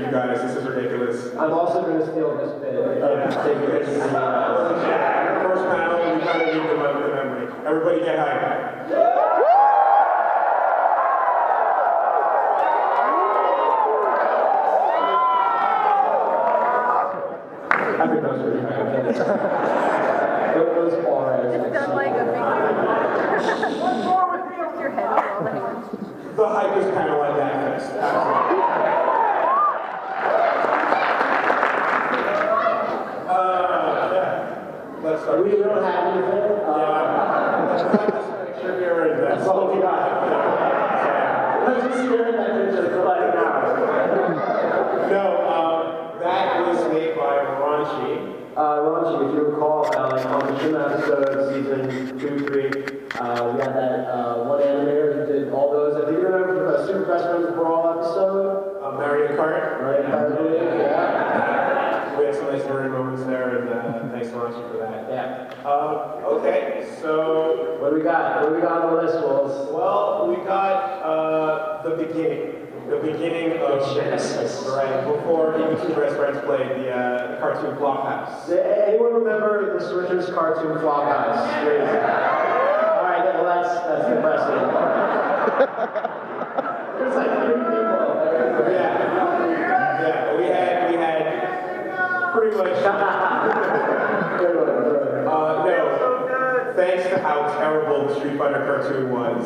you guys. This is ridiculous. I'm also going to steal this bit. First panel, we kind of need the memory. Everybody get hyped. I think those are those are It's done like a big one more with me with your head all the hands. The hype is kind of like MAGFest. Yeah. Let's start. We don't have anything. Let's just make sure you're in. That's all we got. Let's just hear it and then just like now. No, that was made by Raunchy. Raunchy, if you recall, like on the Shim episode, season 2, 3, we had that one animator who did all those. I think you remember the Super Best Friends for All episode? Mario Kart. Right, yeah. We had some nice learning moments there, and thanks to Raunchy for that. Yeah. Okay, so... What do we got? What do we got on the list, Wolves? Well, we got the beginning. The beginning of Genesis. Right, before even Two Best Friends played the cartoon Flophouse. Anyone remember the Switchers cartoon Flophouse? Alright, well that's impressive. There's like 3 people. Yeah, we had pretty much. No, thanks to how terrible the Street Fighter cartoon was,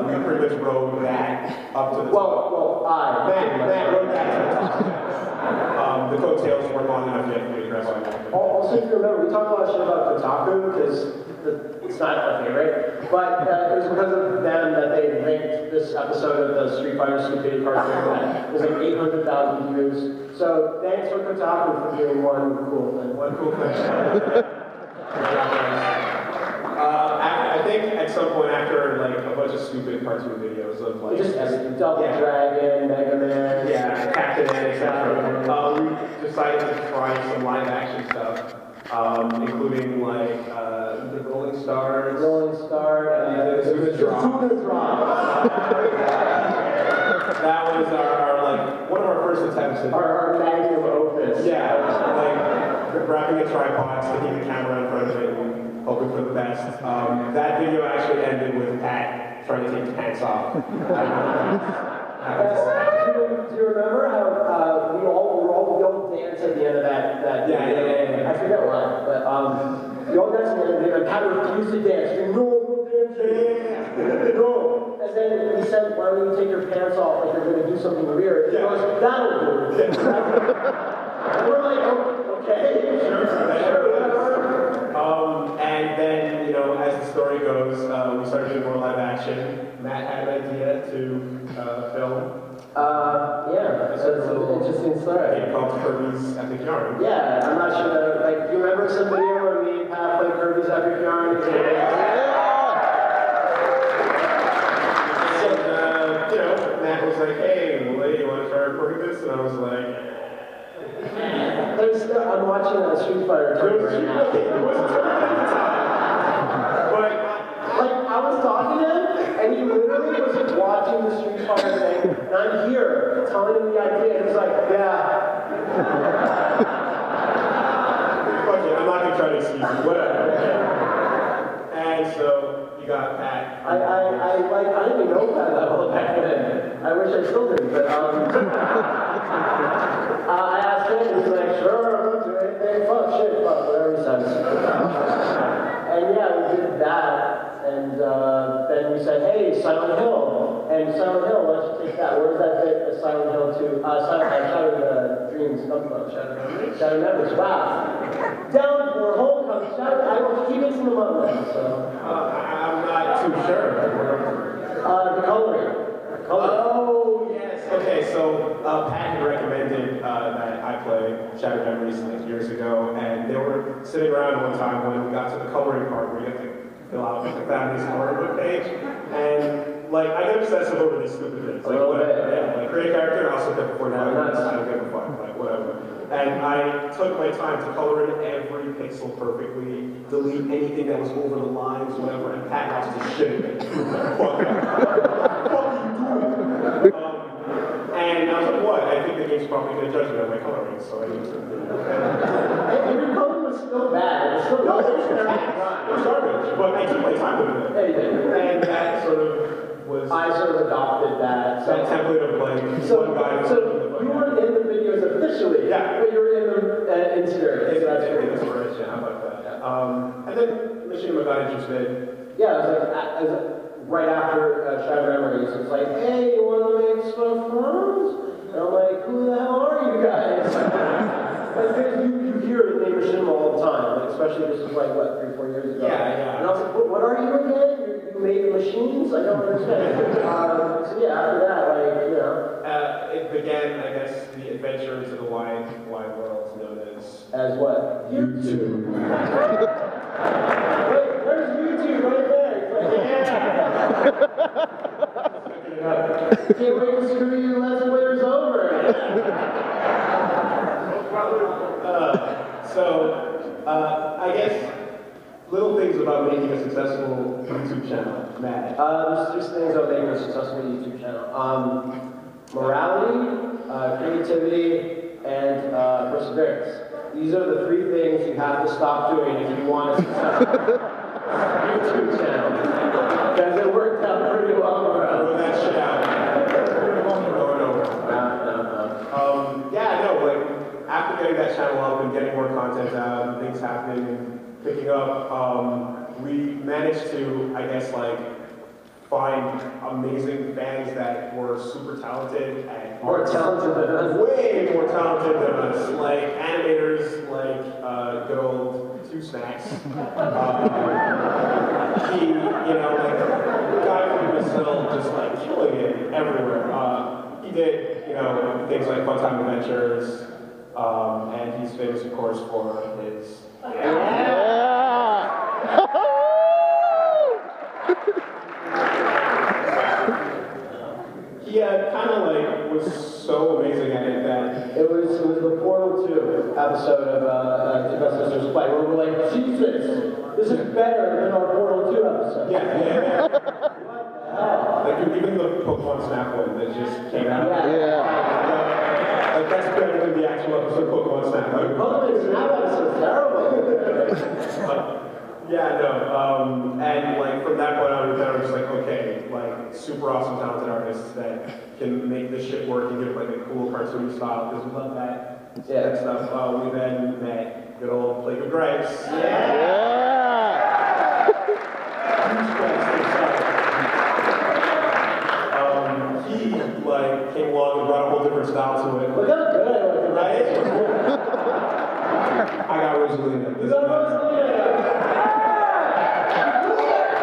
we pretty much rode that up to the top. Matt rode that to the top. The coattails weren't long enough yet for me to grab on that. Also, if you remember, we talked a lot of shit about Kotaku because it's not our favorite, but it was because of them that they linked this episode of the Street Fighter Stupidity cartoon that was like 800,000 views. So thanks for Kotaku for doing one cool thing. I think at some point after like a bunch of stupid cartoon videos of like Just everything. Double Dragon, Mega Man. Yeah, Captain N, etc. We decided to try some live action stuff, including like the Rolling Stars. And the Drop. That was our like one of our first attempts at our magnum opus. Yeah, like grabbing a tripod, sticking the camera in front of it, and hoping for the best. That video actually ended with Pat trying to take his pants off. Do you remember how we all dance at the end of that Yeah. I forget why, but we all dance at the end of it, and Pat refused to dance. No, no. And then we said, why don't you take your pants off like you're going to do something weird? He goes, that'll do. And we're like, okay, sure. And then, you know, as the story goes, we started doing more live action. Matt had an idea to film. Yeah, it's an interesting story. Called Kirby's Epic Yarn. Yeah, I'm not sure, like, do you remember some video where me and Pat played Kirby's Epic Yarn? And, you know, Matt was like, hey, Lily, you want to try recording this? And I was like... I'm watching a Street Fighter tournament right now. It wasn't tournament at the time. But, like, I was talking to him, and he literally was watching the Street Fighter thing, and I'm here telling him the idea, and he's like, yeah. fuck it, I'm not going to try to excuse you, whatever. And so, you got Pat. I didn't even know that level back then. I wish I still did, but, I asked him, and he's like, sure, I'll do anything, fuck, whatever he says. And yeah, we did that, and then we said, hey, Silent Hill. And Silent Hill, why don't you take that? Where's that bit of Silent Hill to? Shattered Dreams comes from. Shattered Memories, wow. Down for Homecoming, Shattered, I don't keep mixing them up now, so. I'm not too sure. The coloring. Oh, yes. Okay, so Pat had recommended that I play Shattered Memories like years ago, and they were sitting around one time when we got to the coloring part where you have to fill out like the family's coloring book page, and like I get obsessive over these stupid things. Like whatever, yeah, like create a character, I'll sit there for 45 minutes, I don't give a fuck, like whatever. And I took my time to color in every pixel perfectly, delete anything that was over the lines, whatever, and Pat watched the shit of it. Fuck it. What are you doing? And I was like, what? I think the game's probably probably going to judge me on my coloring, so I need to. And your coloring was still bad. It was still No, it was garbage, but I took my time with it. Yeah, you did. And that sort of was I sort of adopted that. that template of like one guy. So you weren't in the videos officially, Yeah. but you were in the interior. So that's great. Inspiration, how about that? And then Machinima got interested. Yeah, it was right after Shattered Memories. It's like, hey, you want to make stuff for us? And I'm like, who the hell are you guys? Because you hear the name Machinima all the time, like, especially this was like, what, 3-4 years ago? Yeah. And I was like, what are you again? You made machines? I don't understand. So yeah, after that, like, you know. It began, I guess, the adventure into the wide world known as As what? YouTube. Wait, there's YouTube right there. It's like, yeah. Can't wait to screw you Let's Players over. I guess little things about making a successful YouTube channel, Matt. There's 6 things about making a successful YouTube channel. Morality, creativity, and perseverance. These are the 3 things you have to stop doing if you want a successful YouTube channel. Because it worked out pretty well for us. Throw that shit out. Over and over. Like, after getting that channel up and getting more content out and things happening and picking up, we managed to, I guess, like, find amazing fans that were super talented and More talented than us. way more talented than us, like animators, like good old Two Snacks. He, like the guy from Brazil, just like killing it everywhere. He did, things like Fun Time Adventures, and he's famous, of course, for his. He kind of like was so amazing at it that It was the Portal 2 episode of Two Best Sisters Play, where we're like, Jesus, this is better than our Portal 2 episode. yeah. Like even the Pokemon Snap one that just came out. Like that's better than the actual episode of Pokemon Snap. Like, Pokemon Snap episode's terrible. And like from that point on, we kind of just like, okay, like super awesome talented artists that can make this shit work and give like a cool cartoon style because we love that stuff. We then met good old Plague of Gripes. He like came along and brought a whole different style to it. Look how good I look, right? I got Rosalina. You got Rosalina.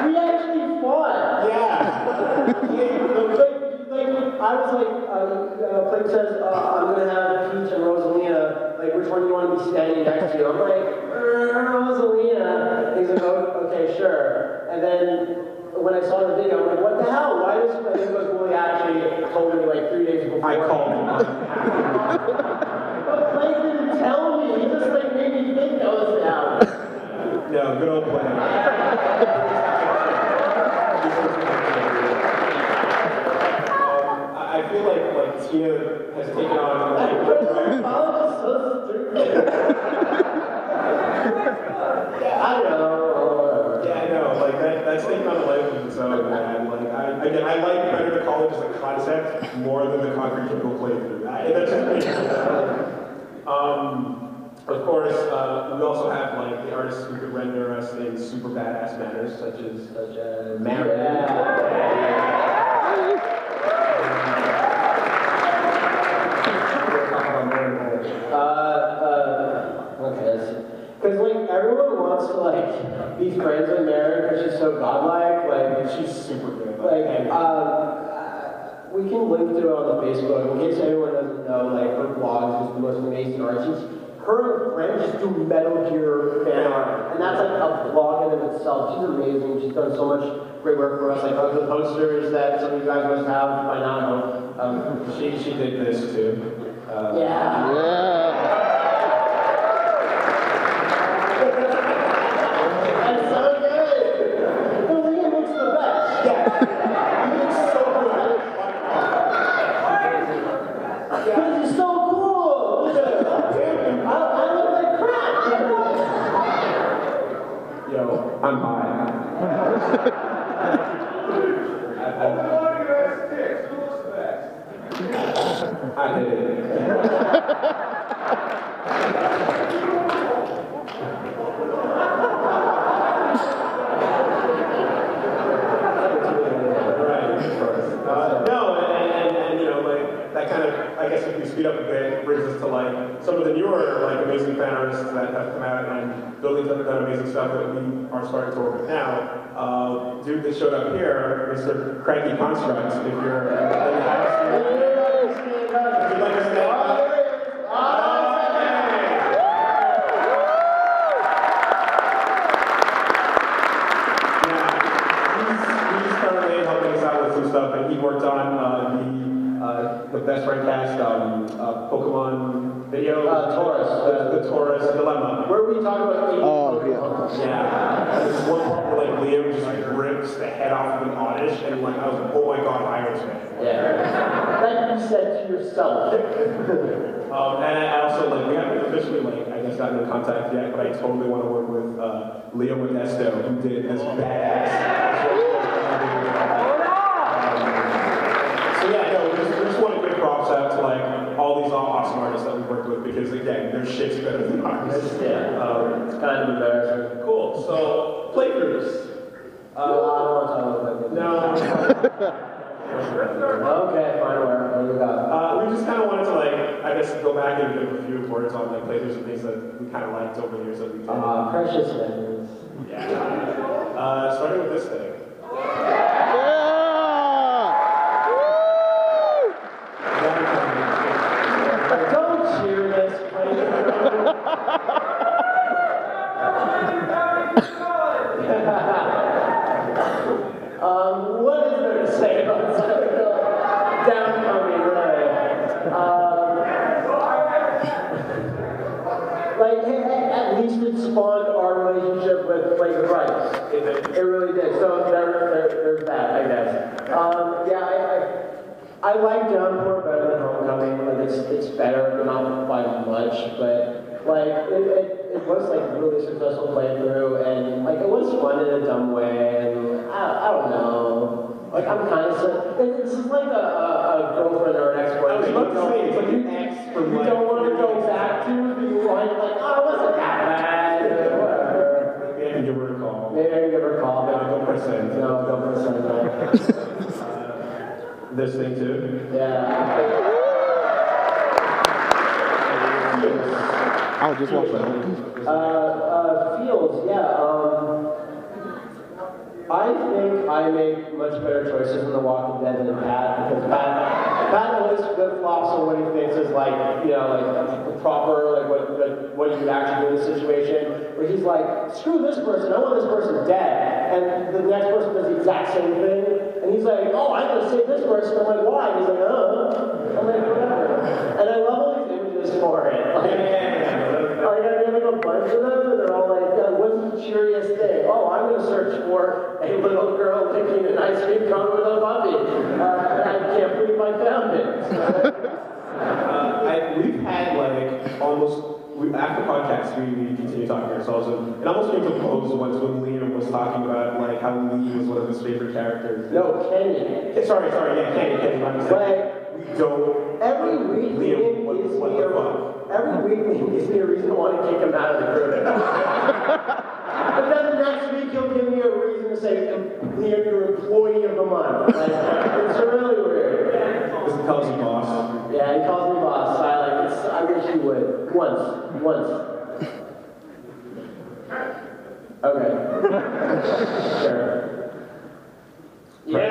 We actually fought. I was like, Plague says, I'm going to have Peach and Rosalina. Like, which one do you want to be standing next to? I'm like, Rosalina. He's like, oh, okay, sure. And then when I saw the video, I'm like, what the hell? Why does he goes, well, he actually told me like 3 days before. I called him. But Plague didn't tell me. He just like made me think that was out. No, good old Plague. I feel like Tina has taken on So stupid. I know. Yeah, I know. Like that's taking on a life of its own, man. Like I like Predator College as a concept more than the concrete jungle playthrough. That's just me. Of course, we also have like the artists who could render us in super badass manners, such as Marin. Because like everyone wants to like be friends with Mary because she's so godlike. Like She's super good. we can link to it on the Facebook in case anyone doesn't know. Like her blog is the most amazing art. Her and friends just do Metal Gear fan art, and that's like a blog in of itself. She's amazing. She's done so much great work for us. Like the posters that some of you guys must have by now. She did this too. That's so good. The Liam looks the best. He looks so good. Because he's so cool. the newer like amazing fan artists that have come out and building that amazing stuff that we are starting to work with now, dude that showed up here, Mr. Cranky Construct, if you're in the house, if you'd like to stand up. Stuff, and he worked on the best friend cast Pokemon video. Taurus. The Taurus Dilemma. Where we talk about Yeah. There's one part where like Liam just rips the head off of an Oddish, and like I was like, oh my god, Irishman. Yeah. Like you said to yourself. And I also like we haven't officially like I guess gotten in contact yet, but I totally want to work with Leo Modesto, who did this badass. We just want to give props out to like all these awesome artists that we've worked with because again, their shit's better than ours. Yeah. It's kind of embarrassing. Cool. So playthroughs. I don't want to talk about that. No. Okay, fine. What do you got? We just kind of wanted to like I guess go back and give a few words on like playthroughs and things that we kind of liked over the years that we did. Precious memories. Yeah. Starting with this thing. Don't cheer this what is there to say about Downcoming, really? Like, at least it spawned our relationship with Blake Price. It really did. So there's that, I guess. I like Downpour better than Homecoming. Like it's better, but not by much. But like it was like a really successful playthrough, and like it was fun in a dumb way. And I don't know. Like I'm kind of this is like a girlfriend or an ex-boyfriend. I was about to say it's like an ex from you don't want to go back to, but you want like oh, it wasn't that bad. Whatever. Maybe I can give her a call. Maybe I can give her a call. No, don't press send. No, don't press send. No. This thing too? Yeah. I was just watching that. Fields, yeah. I think I make much better choices in The Walking Dead than Pat, because Pat always flip-flops on what he thinks is like, you know, like the proper, like what you would actually do in the situation, where he's like, screw this person, I want this person dead, and the next person does the exact same thing, and he's like, oh, I'm gonna save this person, I'm like, why? And he's like, I'm like, whatever. And I love all these images for it. Like, I got like a bunch of them, and they're all like, what's the cheeriest thing? Oh, I'm gonna search for a little girl licking an ice cream cone with a puppy. I can't believe I found it. We've had like almost after podcasts we continue talking to ourselves and it almost came to a close once when Liam was talking about like how Lee was one of his favorite characters. No, Kenny. Sorry, yeah, Kenny. My mistake. Like, we don't. Every week, Liam, what gives me a reason to want to kick him out of the group. But then the next week he'll give me a reason to say, you're employee of the month. Like, it's really weird. Because he calls you boss. Yeah, he calls me boss. I wish he would. Once. Okay. Sure. Yeah!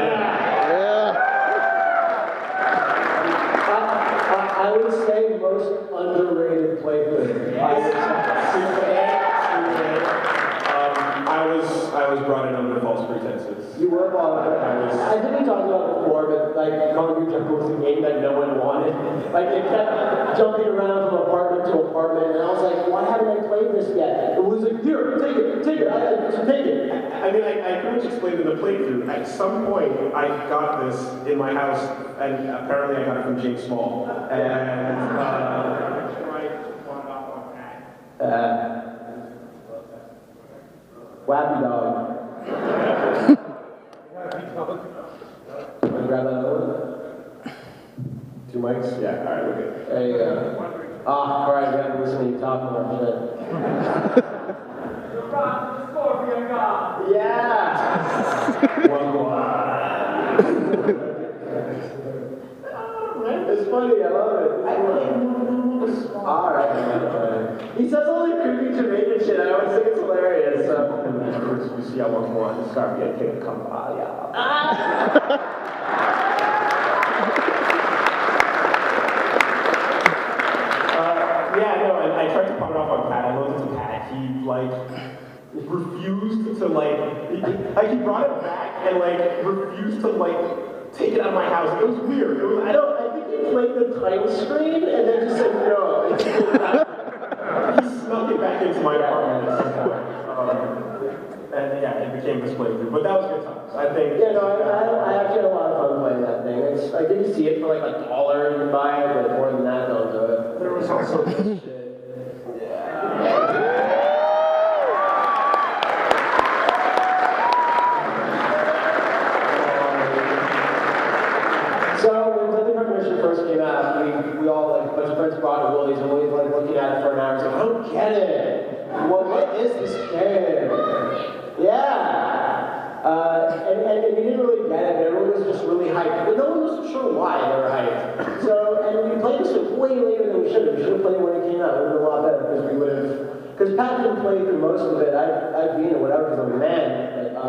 I would say most underrated playthrough. I was brought in under false pretenses. You were brought in. I think we talked about it before, but like Conquer Jungle was a game that no one wanted. Like it kept jumping around from apartment to apartment, and I was like, why haven't I played this yet? It was like, here, take it. Take it. I mean, I pretty much explained in the playthrough. At some point, I got this in my house, and apparently I got it from James Small. And Wappy dog. Wanna grab that other one? 2 mics? Yeah, alright, we're good. There you go. Alright, we gotta listen to you talk more shit. Yeah! It's funny, I love it. Alright. He says all the creepy Jamaican shit. I always think it's hilarious. You see, I want more on the scarf. Yeah, take a come by. Yeah, no, and I tried to put it off on Pat. I looked at Pat. He like refused to he brought it back and like refused to like take it out of my house. It was weird. It was I think he played the title screen and then just said no. He snuck it back into my apartment at some point. And yeah, it became this playthrough. But that was good times. I think. Yeah, no, I actually had a lot of fun playing that thing. I didn't see it for like $1 you can buy it, but more than that, don't do it. There was also this shit. So when Deadly Premonition first came out, we all, like, a bunch of friends brought it to Willie's, and Willie's like looking at it for an hour. He's like, I don't get it. What is this game? Yeah. And we didn't really get it, but everyone was just really hyped. But no one was sure why they were hyped. So, and we played this way later than we should have. We should have played it when it came out. It would have been a lot better because we would have. Because Pat didn't play through most of it. I'd been or whatever because I'm a man. But,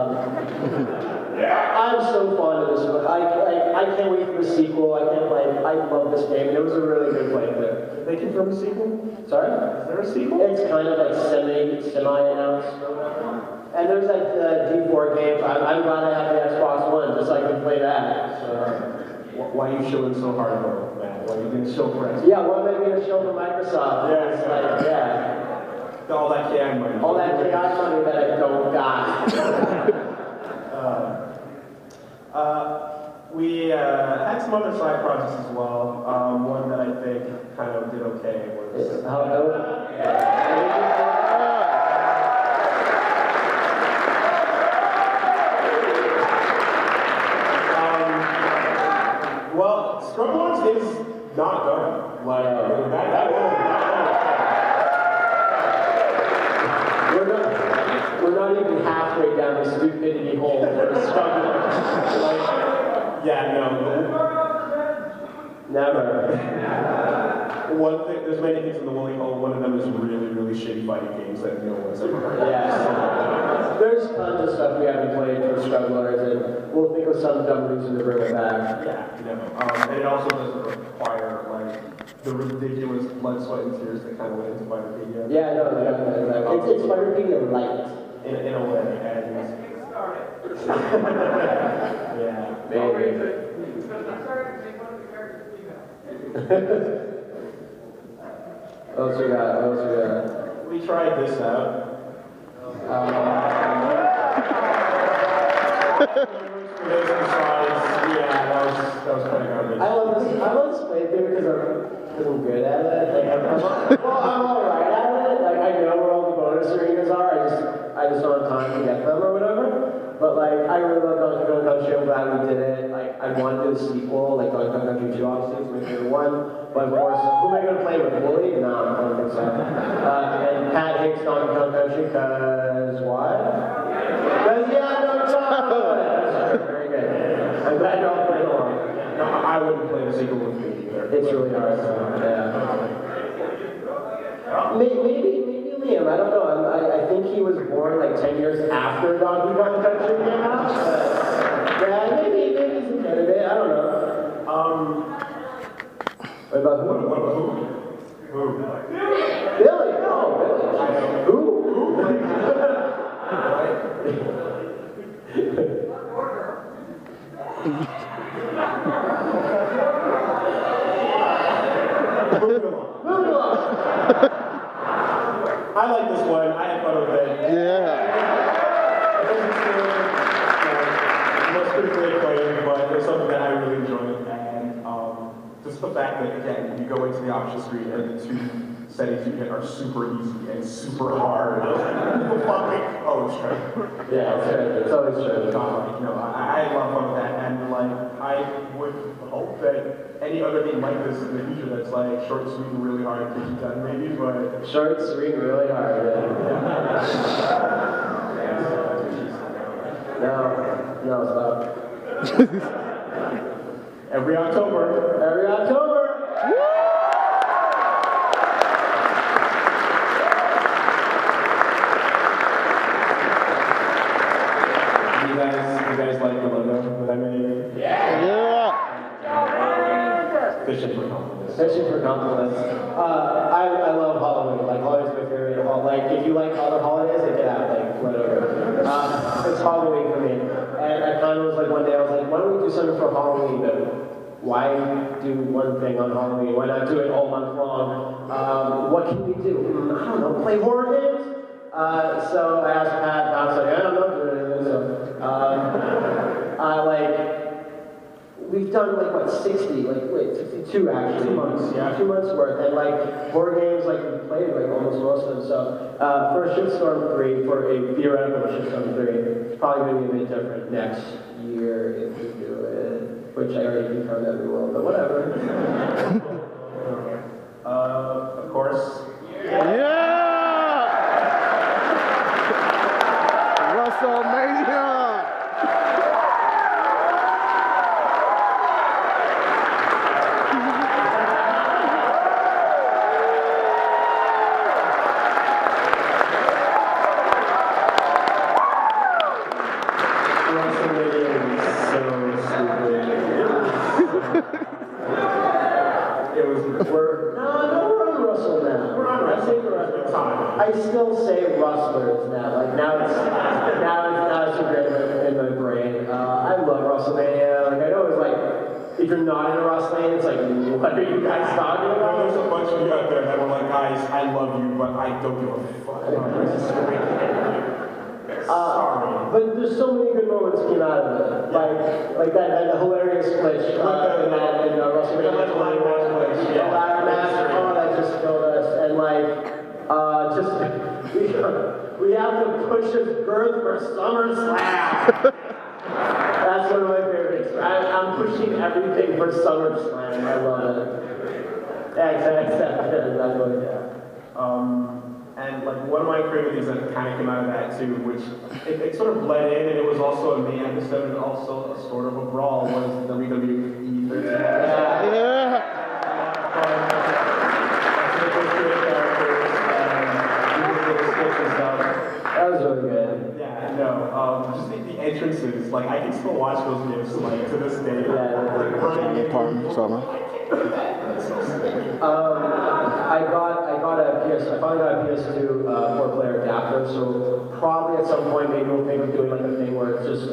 I'm so fond of this one. I can't wait for the sequel. I can't play. I love this game. And it was a really good playthrough. Did they confirm a sequel? Sorry? Is there a sequel? It's kind of like semi-announced. And there's like the D4 game. I'm glad I have the Xbox One, just so I can play that. So. Why are you shilling so hard, bro, man? Why are you being so friends? Yeah, what made me a show for Microsoft? Yeah, it's like, yeah. All that KI money. All that KI money that I don't got. We had some other side projects as well. One that I think kind of did okay was. Well, Scrublands is not done. Like that We're not even halfway down the stupidity hole. We're struggling. Yeah, no. Never. One thing, there's many things in the Woolly Hole. One of them is really, really shitty fighting games that no one's ever heard of. Yeah. There's tons of stuff we haven't played for Strugglers, and we'll think of some dumb reason to bring it back. Yeah, no. And it also doesn't require, like, the ridiculous blood, sweat, and tears that kind of went into Fighterpedia. Yeah, no. It's Fighterpedia light. In a way, and yeah. Maybe. What else we got? We tried this out. That was kind of garbage. I love this playthrough because I'm good at it. Like, I'm alright at it. Like, I know where all the bonus arenas are. I just don't have time to get them or whatever. But like, I really love Donkey Kong Country. I'm glad we did it. Like, I want to do a sequel, like Donkey Kong Country 2, obviously, it's my favorite one. But of course, who am I going to play with? Wooly? No, I don't think so. And Pat hates Donkey Kong Country because why? Because he had no childhood. Very good. I'm glad you all played along. No, I wouldn't play the sequel with me either. It's really hard. Yeah. Maybe Liam. I don't know. I think he was born like 10 years after Donkey Kong Country came out. Yeah, maybe he's a candidate. I don't know. What about who? What about who? Who? Billy. Oh, Billy. Who? Moving along. I like this one. I had fun with it. Yeah. It was critically acclaimed, but it was something that I really enjoyed. And just the fact that, again, you go into the option screen and the two settings you get are super easy and super hard. I was like, fucking, oh, it's true. Yeah, it's true. It's always true. You know, I had a lot of fun with that, and like, I would hope that any other game like this in the future that's like short, sweet, and really hard to get done, maybe, but Short, sweet, really hard. No, stop. every October. Every October. Like, if you like other holidays, like, get out, like, whatever. It's Halloween for me. And I kind of was like, one day, I was like, why don't we do something for Halloween? But why do one thing on Halloween? Why not do it all month long? What can we do? I don't know, play horror games? So I asked Pat, and I was like, I don't know doing anything. So, we've done like what, 60, 62 actually. 2 months, yeah. 2 months worth, and like horror games, like we played like almost most of them. So for a Shitstorm 3, for a theoretical Shitstorm 3, it's probably going to be a bit different next year if we do it, which I already confirmed everyone, but whatever. Of course. Yeah! WrestleMania! I still say rustlers now. Like now it's ingrained in my brain. I love WrestleMania. Like I know it's like if you're not into wrestling, it's like what are you guys talking about? There's a bunch of you out there that were like, guys, I love you, but I don't give a fuck about this. Sorry. But there's so many good moments came out of it. Like that hilarious glitch in WrestleMania 21. The ladder match, oh, that just killed us. And we have to push his girth for SummerSlam. That's one of my favorites. I'm pushing everything for SummerSlam. I love it. Exactly. And like one of my favorite things that kind of came out of that too, which it sort of bled in, and it was also a main episode and also a sort of a brawl, was WWE 13. Yeah. That was really good. Yeah, no, just the entrances, like I can still watch those games like to this day. Yeah. Like running in. I finally got a PS2 4-player adapter, so probably at some point maybe we'll think of doing like a thing where it's just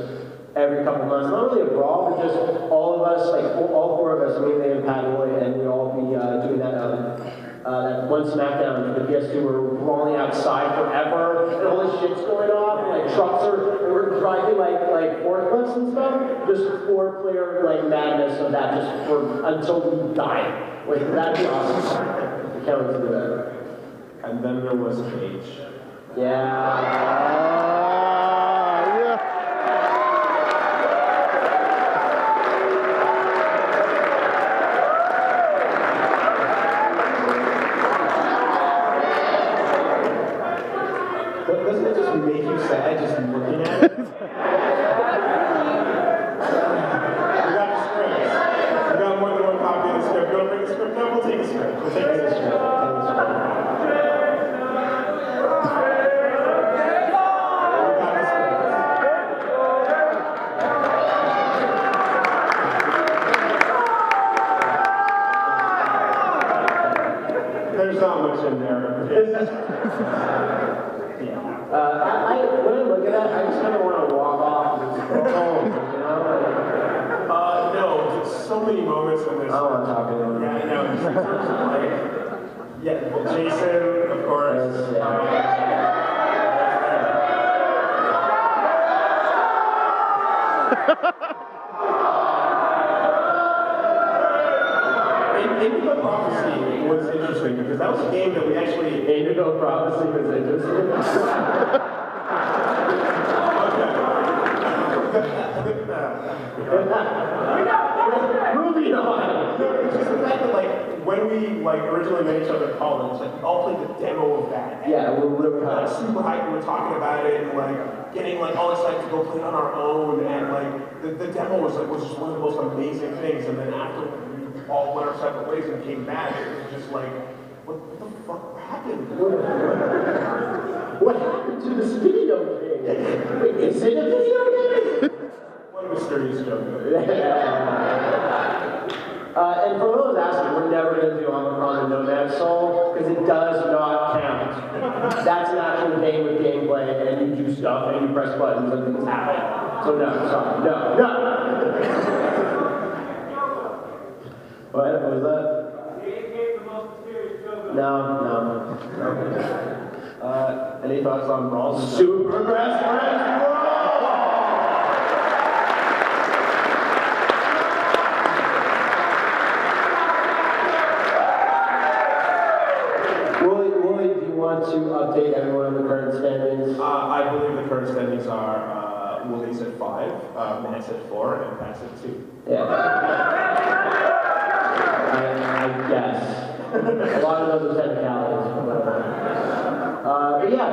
every couple months, not really a brawl, but just all of us, like all four of us, me, and Pat Boy, and we all be doing that that one SmackDown for the PS2 where we're brawling outside forever, and all this shit's going off, and like trucks are, and we're driving like forklifts and stuff. Just 4-player like madness of that, just for until we die. Like that'd be awesome. We can't wait to do that. And then there was Cage. Yeah. Doesn't it just make you sad just looking at it? We got the scripts. We got more than one copy of the script. You want to bring the script down? We'll take a script. We'll take a script. There's not much in there. When I look at that, I just kind of want to walk off and just go home, you know? No, there's so many moments in this. I don't want to talk anymore. Yeah, no, just in terms of like, yeah, well, Jason, of course. Indigo Prophecy was interesting because that was a game that we actually. Indigo Prophecy was interesting. Moving on. It's just the fact that like when we like originally met each other in college, like we all played the demo of that. Yeah, we were like super hyped. We were talking about it and like getting like all excited to go play it on our own. And like the demo was just one of the most amazing things. And then after we all went our separate ways and came back, it was just like, what the fuck happened? What happened to this video game? Wait, is it a video game? What a mysterious joke. And for those asking, we're never going to do on the Nomad Soul because it does not count. That's an actual game with gameplay, and you do stuff, and you press buttons, and things happen. So no, sorry, no. What was that? No. Any thoughts on Brawls? Super Best Friends Brawl! Willie, do you want to update everyone on the current standings? I believe the current standings are Willie's at 5, Matt's at 4, and Pat's at 2. Yeah. I guess. A lot of those are technicalities. But yeah,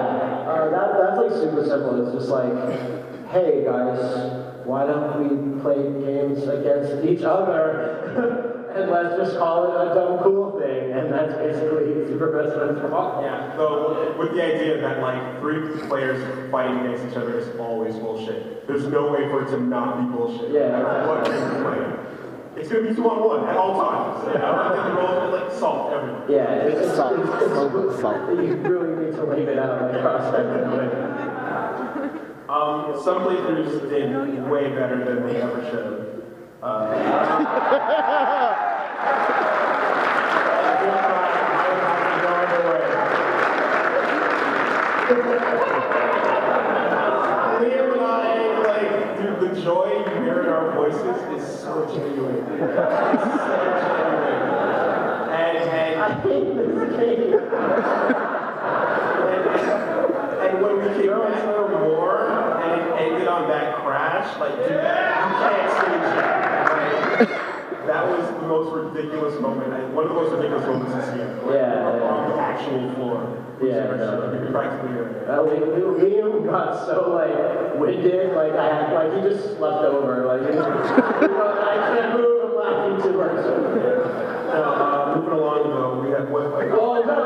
that's like super simple. It's just like, hey guys, why don't we play games against each other? And let's just call it a dumb cool thing. And that's basically Super Best Friends Brawl. Yeah, so with the idea that like 3 players fighting against each other is always bullshit. There's no way for it to not be bullshit. Yeah, no matter what game you're playing. It's gonna be 2-on-1 at all times. You know, and the roles are like salt everywhere. Yeah, it's Salt. you really need to leave it out like cross that. Some playthroughs did way better than they ever should. Liam and I, like, dude, the joy you hear in our voices is so genuine. It's so genuine. And I hate this game. And when we came back for more, and it ended on that crash, like, dude, you can't stage that. Like, that was the most ridiculous moment. One of the most ridiculous moments this year. Yeah. On the actual floor. Yeah. Practically there. Liam got so like winded, like he just slept over. Like, I can't move. I'm laughing too much. Moving along though, we have what? Oh no!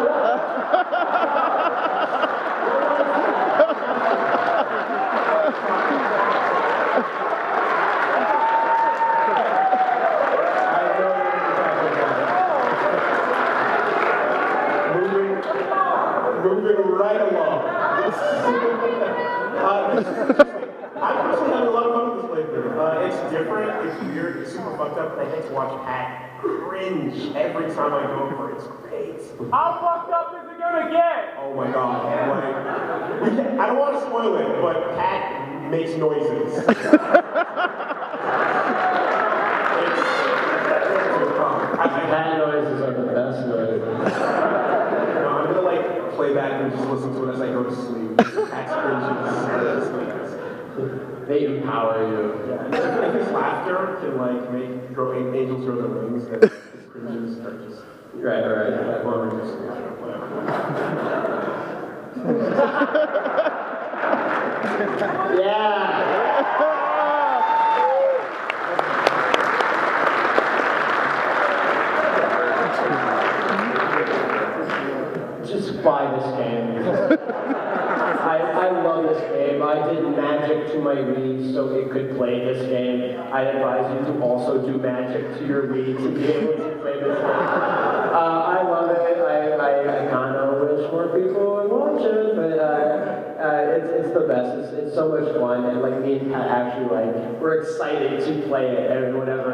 Moving right along. I personally had a lot of fun with this playthrough. It's different, it's weird, it's super fucked up, and I get to watch Pat cringe every time I go over it. It's great. How fucked up is it gonna get? Oh my god. Like, I don't want to spoil it, but Pat makes noises. Pat noises are the best noises. I'm gonna like play back and just listen to it as I go to sleep. Pat's cringes. They empower you. Yeah, if his laughter can like make angels grow their wings, then his cringes are just Right. or just whatever. Yeah. Just buy this game. I love this game. I did Magic to my Wii so it could play this game. I advise you to also do Magic to your Wii to be able to play this game. I love it. I kind of wish more people would watch it, but it's the best. It's so much fun, and like me and Pat actually we're excited to play it and whatever.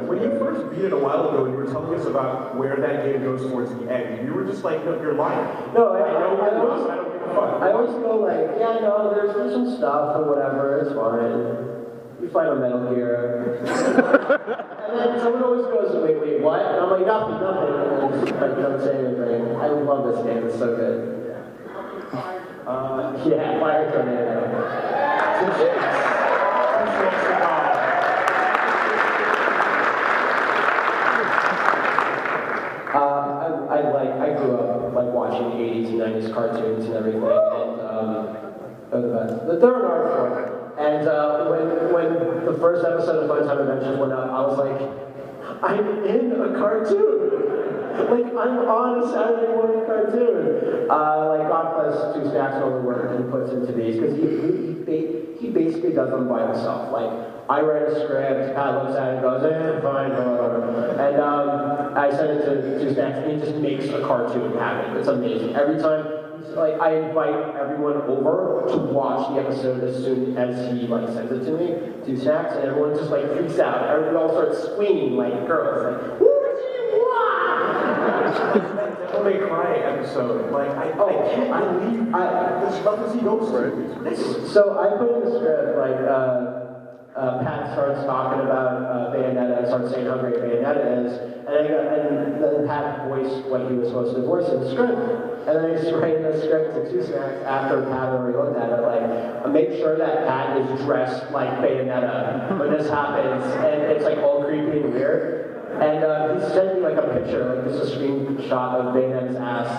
When you first beat it a while ago, and you were telling us about where that game goes towards the end, you were just like, no, you're lying. No, I know where it goes. I don't give a fuck. I always go like, yeah, no, there's some stuff and whatever, it's fine. You fight on Metal Gear. And then someone always goes, wait, what? And I'm like, nothing. And then just like, don't say anything. I love this game, it's so good. Yeah, Fire Tornado. I grew up like watching 80s and 90s cartoons and everything, and they're the best. They're an art form. And when the first episode of Fun Time Adventures went up, I was like, I'm in a cartoon. Like, I'm on a Saturday morning cartoon. Like, God bless Stu Stacks and all the work he puts into these, because he basically does them by himself. Like, I write a script, Pat looks at it and goes, fine, whatever. And I send it to Stu Stacks, and he just makes a cartoon happen. It's amazing. Every time like I invite everyone over to watch the episode as soon as he like sends it to me, 2 snacks, and everyone just like freaks out. Everyone all starts screaming like girls, like who is he? That Devil May Cry episode, like I can't believe the stuff that he goes through. It's ridiculous. So I put in the script like Pat starts talking about Bayonetta and starts saying how great Bayonetta is, and then Pat voiced what he was supposed to voice in the script. And then I just write the script to 2 snacks after Pat already looked at it, like, make sure that Pat is dressed like Bayonetta when this happens, and it's like all creepy and weird. And he sent me like a picture, like this is a screenshot of Bayonetta's ass.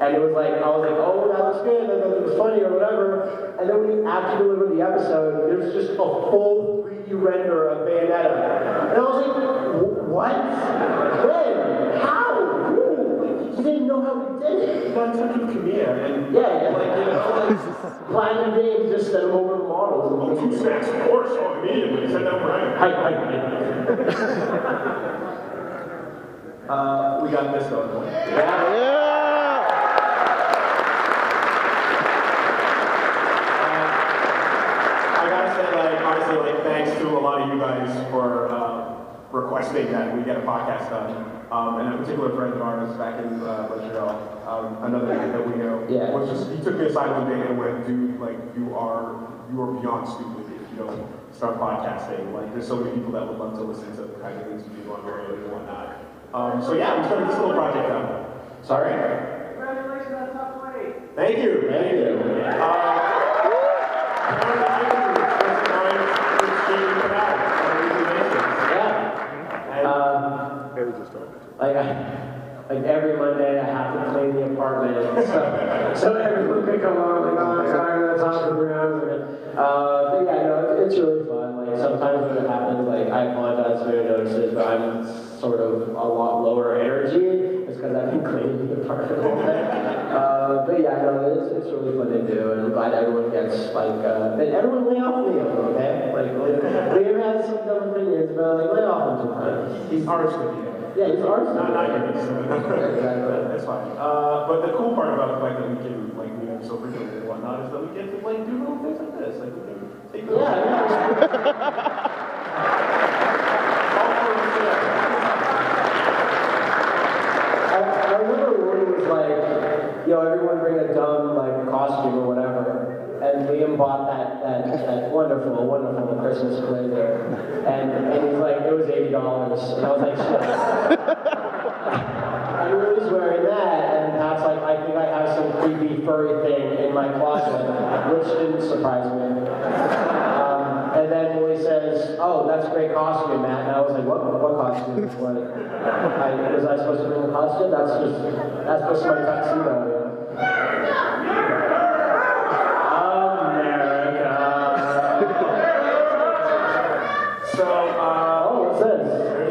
And it was like, I was like, oh, that was good, that was funny or whatever. And then when he actually delivered the episode, there's just a full 3D render of Bayonetta. And I was like, what? When? How? Who? He didn't know how we did it. He got in touch with Kamiya, and Yeah, like, you know, like, Platinum Games just sent him over the models. oh, 2 snacks, of course, oh, immediately, send that right. Hi. We got this going. Yeah. I gotta say, like, honestly, like, thanks to a lot of you guys for requesting that we get a podcast done. And a particular friend of ours back in Montreal, another guy that we know, Yeah. was just, he took me aside one day and went, dude, like, you are beyond stupid if you don't start podcasting. Like, there's so many people that would love to listen to the kind of things you do on the radio and whatnot. So yeah, we started this little project out. Sorry? Congratulations on top 20. Thank you. Thank you. Like every Monday I have to clean the apartment, so everyone can come on, like, oh my god, I'm gonna talk to the but yeah, no, it's really fun. Like sometimes when it happens, like I apologize for your notices, but I'm sort of a lot lower energy. It's because I've been cleaning the apartment all day. But yeah, no, it's really fun to do, and I'm glad everyone gets like, and everyone lay off Liam, okay? Like Liam has some dumb opinions, but like lay off him sometimes. He's ours to be. Yeah, he's ours. Not yours. Exactly. That's fine. But the cool part about the fact that we can like meet him so frequently and whatnot is that we get to like do little things like this. Like we can take little I remember Rory was like, yo, everyone bring a dumb like costume or whatever. And Liam bought that wonderful Christmas blazer. And he's like, it was $80. And I was like, shit. And Rory's wearing that, and Pat's like, I think I have some creepy furry thing in my closet, which didn't surprise me. And then Willie says, oh, that's a great costume, Matt. And I was like, what costume? Was I supposed to bring a costume? That's just my tuxedo.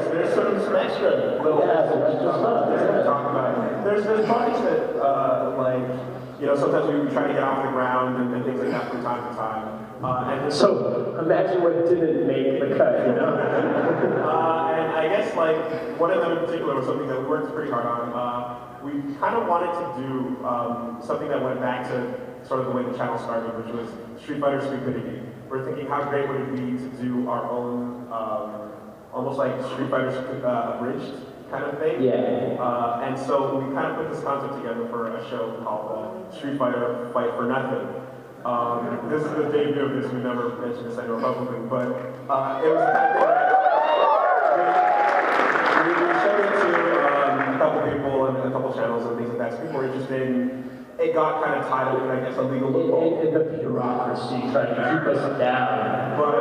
There's some extra little stuff to talk about. There's parties that like, you know, sometimes we try to get off the ground and things like that from time to time. So imagine what didn't make the cut, you know? And I guess like one of them in particular was something that we worked pretty hard on. We kind of wanted to do something that went back to sort of the way the channel started, which was Street Fighter Stupidity. We're thinking how great would it be to do our own almost like Street Fighter abridged kind of thing. Yeah. And so we kind of put this concept together for a show called Street Fighter Fight for Nothing. This is the debut of this. We've never mentioned this anywhere publicly, but it was the kind of thing that we showed it to a couple people and a couple channels and things like that. So people were interested in. It got kind of tied up in, I guess, a legal loophole. In the bureaucracy trying to keep us down. But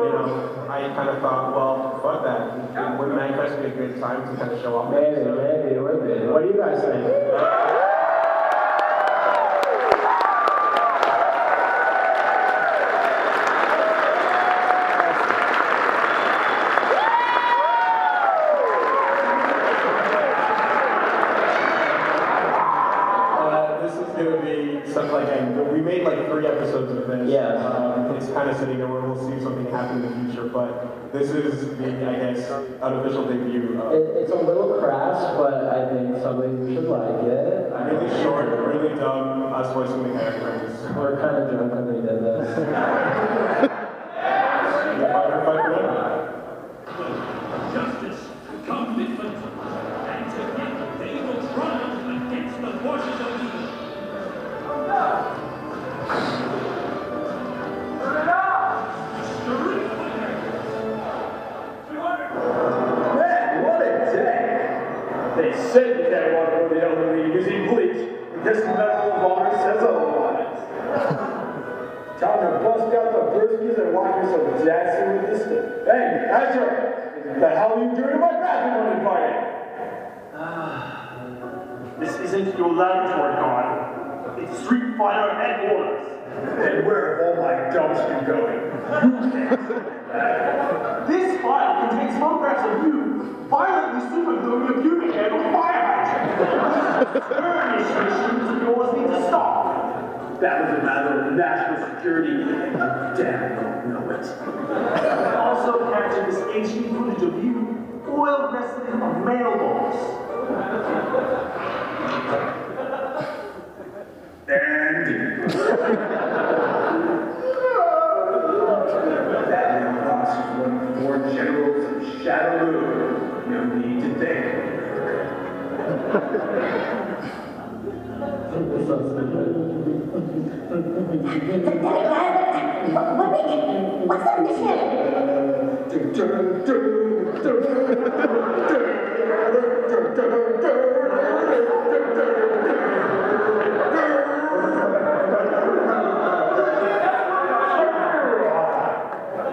you know, I kind of thought, well, fuck that. Wouldn't MAGFest be a good time to kind of show off? Maybe it would be. What do you guys think? this is gonna be something like, we made like 3 episodes of this. Yeah. It's kind of sitting there where we'll see something happen in the future, but this is the, I guess, unofficial debut of It's a little crass, but I think somebody should like it. really short, really dumb, us voicing the characters. We're kind of drunk when we did this. Justice, commitment, and together they will triumph against the forces of evil. Street fighter. Man, what a day! They said you can't walk over the elderly using bleach, and this medal of honor says otherwise. Time to bust out the brewskis and watch me some dancing with the stick. Hey, Asher! What the hell are you doing in my bathroom uninvited? This isn't your laboratory, guard. It's Street Fighter headquarters. And where have all my dumps been going? This file contains photographs of you violently supergluing a pubic head on a fire hydrant. Various missions of yours need to stop. That was a matter of national security. Damn, I don't know it. Also captured this HD footage of you oil wrestling a mailbox. And that mailbox is one of 4 generals of Shadowloo. No need to think. It's so stupid. What's the mission?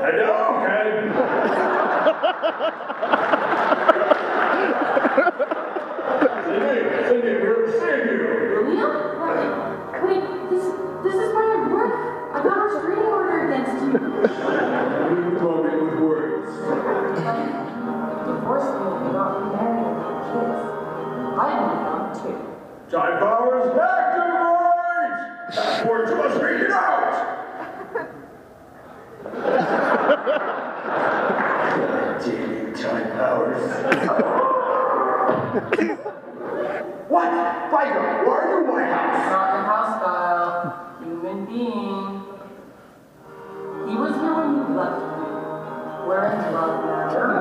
Hello, Ken. Cindy, we're seeing you. Romeo? Wait, this is where I work. I got a restraining order against you. You told me with words. Divorce me, not married and have kids. I need them too. Time powers activate! Passport to us, read it out! Damn you, time powers. What? Fighter, why are you in my house? Not your house style. Human being. He was here when you left me. We're in love now. True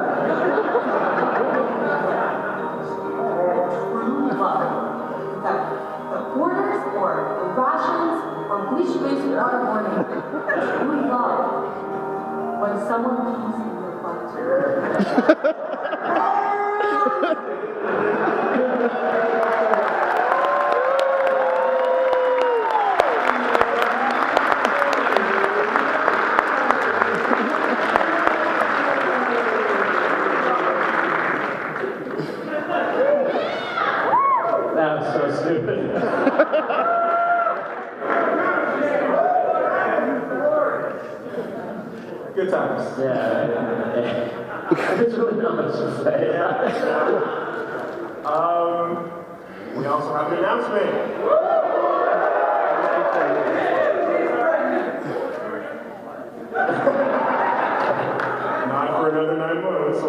love. The orders or the rations or bleach-based waterboarding. True love. When someone pees in your butt. That was so stupid. Good times. Yeah. There's really not much to say. We also have an announcement. Not for another 9 months.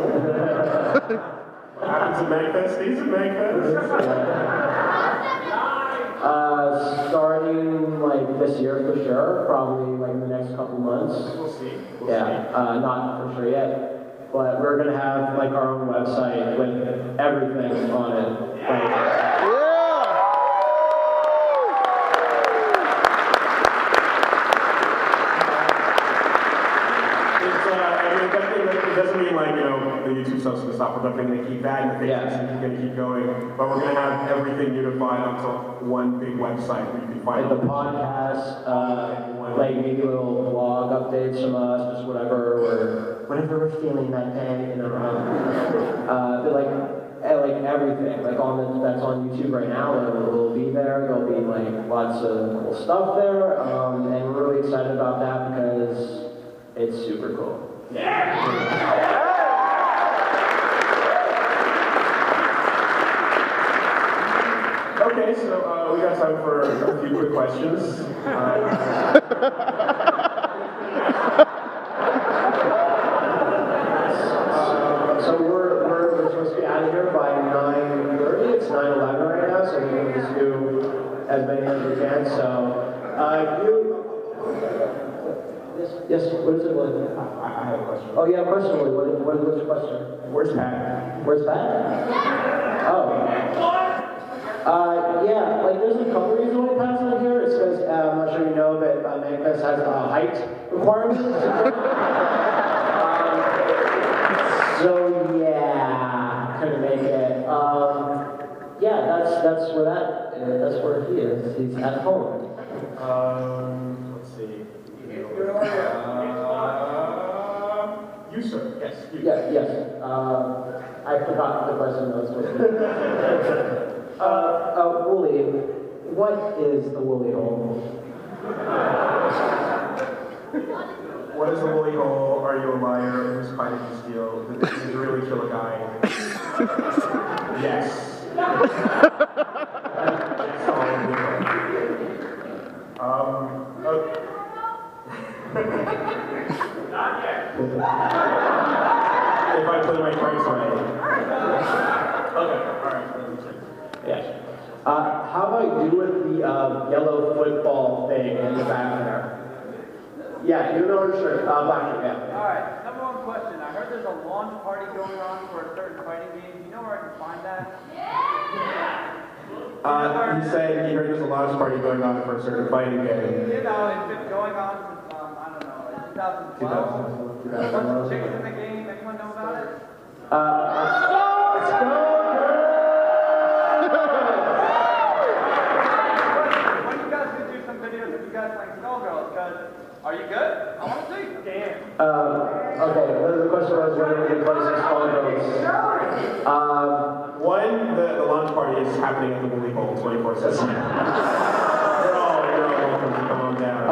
What happens at MAGFest stays at MAGFest. Starting like this year for sure, probably like in the next couple months. We'll see. Not for sure yet, but we're gonna have like our own website with everything on it. It doesn't mean like, the YouTube stuff's gonna stop. We're definitely gonna keep that in the Facebook, and we're gonna keep going. But we're gonna have everything unified onto one big website where you can find Like the podcast, like maybe little blog updates from us, just whatever we're feeling that day, but like everything, like that's on YouTube right now, it'll be there. There'll be like lots of cool stuff there, and we're really excited about that because it's super cool. Okay, Okay, so we got time for a few quick questions. So we're supposed to be out of here by 9:30. It's 9:11 right now, so we can just do as many as we can. So yes, what is it? I have a question. Oh, you have a question, Willie. What's your question? Where's Pat? Where's Pat? Oh. Yeah, like there's a couple reasons why Pat's not here. It's because, I'm not sure you know, but MAGFest has a height requirement. So yeah, couldn't make it. Yeah, that's where he is. He's at home. Let's see. You, sir. Yes. You. Yeah, yes. I forgot the question that was supposed to be. Wooly, what is the woolly hole? What is a woolly hole? Are you a liar? Who's fighting to steal? Did you really kill a guy? Yes. That's all I'm doing. Okay. Not yet. If I play my cards right. Okay, alright. Yes. How about you with the yellow football thing in the back there? Yeah, you know sure. Black shirt, yeah. Alright, number one question. I heard there's a launch party going on for a certain fighting game. Do you know where I can find that? He said he heard there's a launch party going on for a certain fighting game. You know, it's been going on since, I don't know, 2012. There's a bunch of chicks in the game. Anyone know about it? Let's go, When you guys could do some videos of you guys playing Skullgirls, because are you good? I want to see. Damn. Okay, the question was whether we can play some Skullgirls. One, the launch party is happening at the Woolly Hole 24/7. You're all welcome to come on down.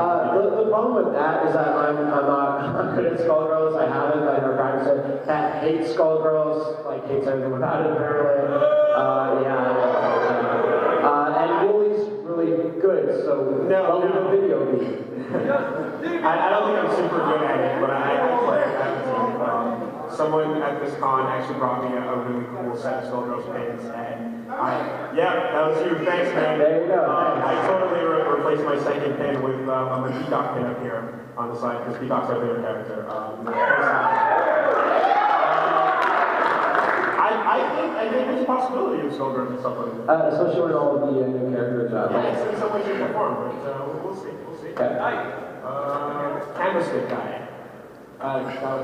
The problem with that is that I'm not good at Skullgirls. I haven't, I never practiced it. Pat hates Skullgirls, like hates everything about it apparently. And Woolly's really good, so No. the video be. I don't think I'm super good at it, but I play it at the team. Someone at this con actually brought me a really cool set of Skullgirls pins, and that was you. Thanks, man. There you go. I totally replaced my second pin with a Peacock pin up here on the side, because Peacock's our favorite character. I think there's a possibility of Skullgirls and stuff like that. Especially when all of the new characters are. Yeah, it's in some way, shape, or form, but we'll see. Okay. Candlestick guy.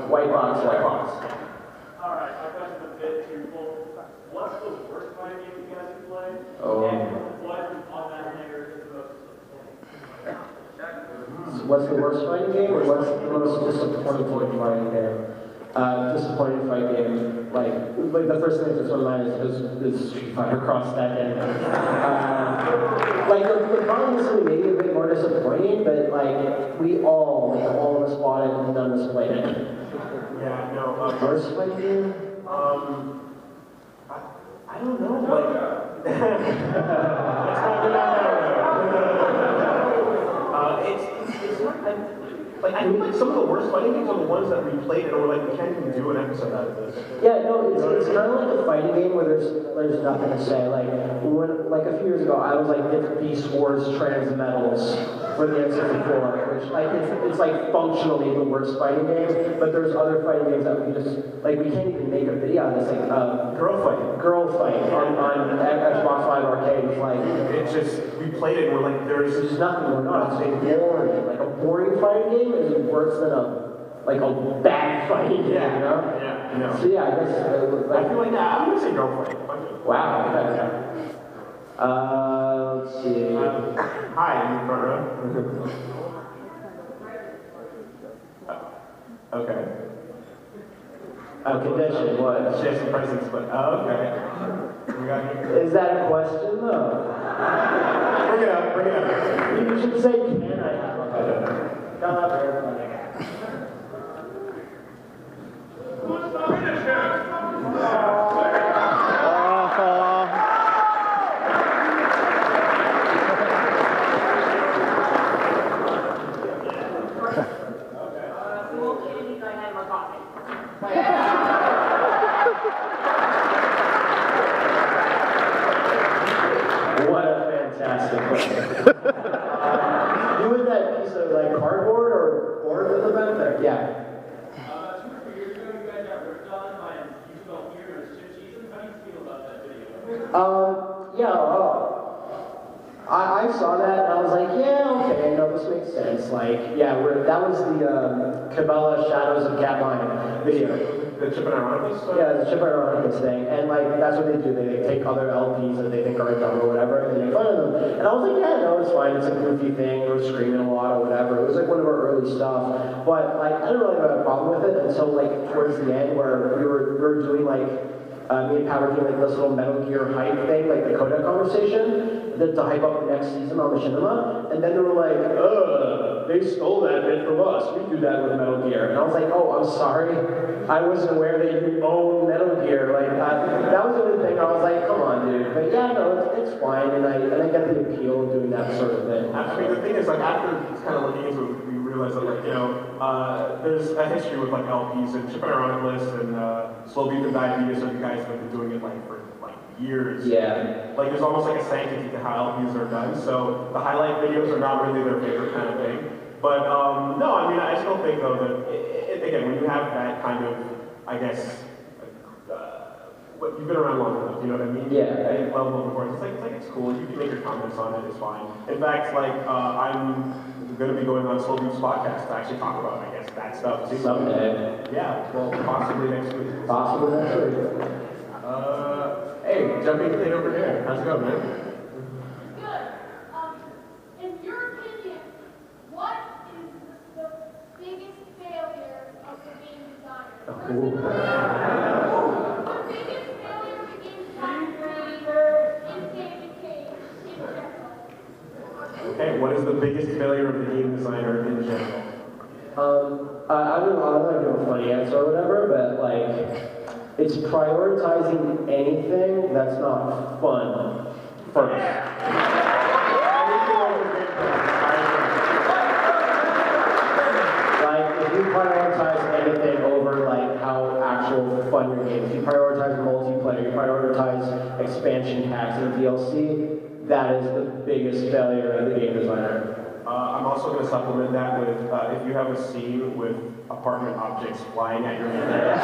White box. Alright, my question's a bit twofold. What's the worst fighting game you guys can play? Oh. And what on that hanger is the most disappointing? What's the worst fighting game, or what's the most disappointing fighting game? Disappointing fight game, like the first thing that's on my mind is Street Fighter Cross Tekken. Like the problem is maybe a bit more disappointing, but like we all of us bought it and none of us played it. Yeah, no. Worst fight game? I don't know. Like, let's not go down that road. It's not. Like, I think like some of the worst fighting games are the ones that we played and we're like, we can't even do an episode out of this. Yeah, no, it's kind of like a fighting game where there's nothing to say. Like a few years ago, I was like Beast Wars Transmetals for the N64, which like it's like functionally the worst fighting game. But there's other fighting games that we can't even make a video on this, like Girl Fight on Xbox Live Arcade. It's like it's just we played it and we're like, there's just nothing going on. It's boring. Like a boring fighting game is worse than a bad fighting game, you know? Yeah, no. So yeah, I guess I feel like that. I'm gonna say Girl Fight. Wow. Okay. Let's see. Hi, in the front row. Okay. Condition, what? She has some presents, but okay. We got here. Is that a question, though? Bring it up. You should say, can I have a Come up here. Who's the finisher? You with that piece of like cardboard or board in the back there? Yeah. 2 or 3 years ago, you guys got ripped on by YouTube Alphere's chip cheese. How do you feel about that video? Yeah, I saw that and I was like, yeah, okay, no, this makes sense. Like, yeah, that was the Cabela Shadows of Catline video. The Chip and Ironicus stuff? Yeah, the Chip and Ironicus thing. And like, that's what they do. They take other LPs that they think are dumb or whatever and they make fun of them. And I was like, yeah, no, it's fine. It's a goofy thing. They were screaming a lot or whatever. It was like one of our early stuff. But like, I didn't really have a problem with it until like towards the end where we were doing like, me and Pat were doing like this little Metal Gear hype thing, like the Kodak conversation, to hype up the next season on Machinima, and then they were like, they stole that bit from us. We do that with Metal Gear. And I was like, oh, I'm sorry. I wasn't aware that you own Metal Gear. Like, that was the only thing I was like, come on, dude. But yeah, no, it's fine, and I get the appeal of doing that sort of thing. I mean, the thing is, like, after kind of looking into it, we realized that, like, you know, there's a history with, like, LPs and Chip and Ironicus and Slow Beat and Diabetes, so you guys have been doing it, like, for, like, years. Yeah. Like, there's almost like a sanctity to how LPs are done, so the highlight videos are not really their favorite kind of thing. But, no, I mean, I still think, though, that, again, when you have that kind of, I guess, you've been around long enough, you know what I mean? Yeah. At level of importance, it's cool. You can make your comments on it, it's fine. In fact, like, I'm going to be going on Slow Beats podcast to actually talk about, I guess, that stuff too. Someday. Yeah, well, possibly next week. Possibly next week. Hey, jumping in over here. How's it going, man? Good. In your opinion, what is the biggest failure of the game designer? The biggest failure of the game designer is David Cage in general. Okay, what is the biggest failure of the game designer in general? I'm not gonna give a funny answer or whatever, but like, it's prioritizing anything that's not fun first. Like, if you prioritize anything over like how actual fun your game is, you prioritize multiplayer, you prioritize expansion packs and DLC, that is the biggest failure of the game designer. I'm also going to supplement that with if you have a scene with apartment objects flying at your head.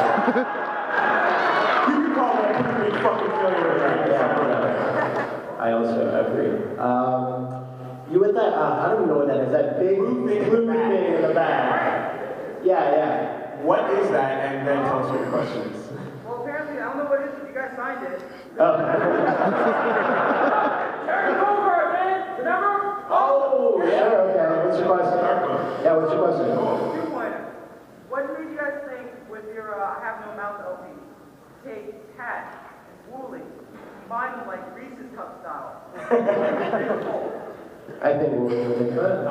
You can call that a pretty big fucking failure. Yeah, I also agree. You with that? I don't even know what that is. That big blue thing in the back. Yeah. What is that? And then tell us what your question is. Well, apparently, I don't know what it is, but you guys signed it. Oh. Eric Goldberg, man! Remember? Oh, yeah, okay. What's your question? Yeah, what's your question? Two-pointer. What made you guys think with your I Have No Mouth LP, take Pat and Wooly, combine them like Reese's Cup style? I think we'll do good.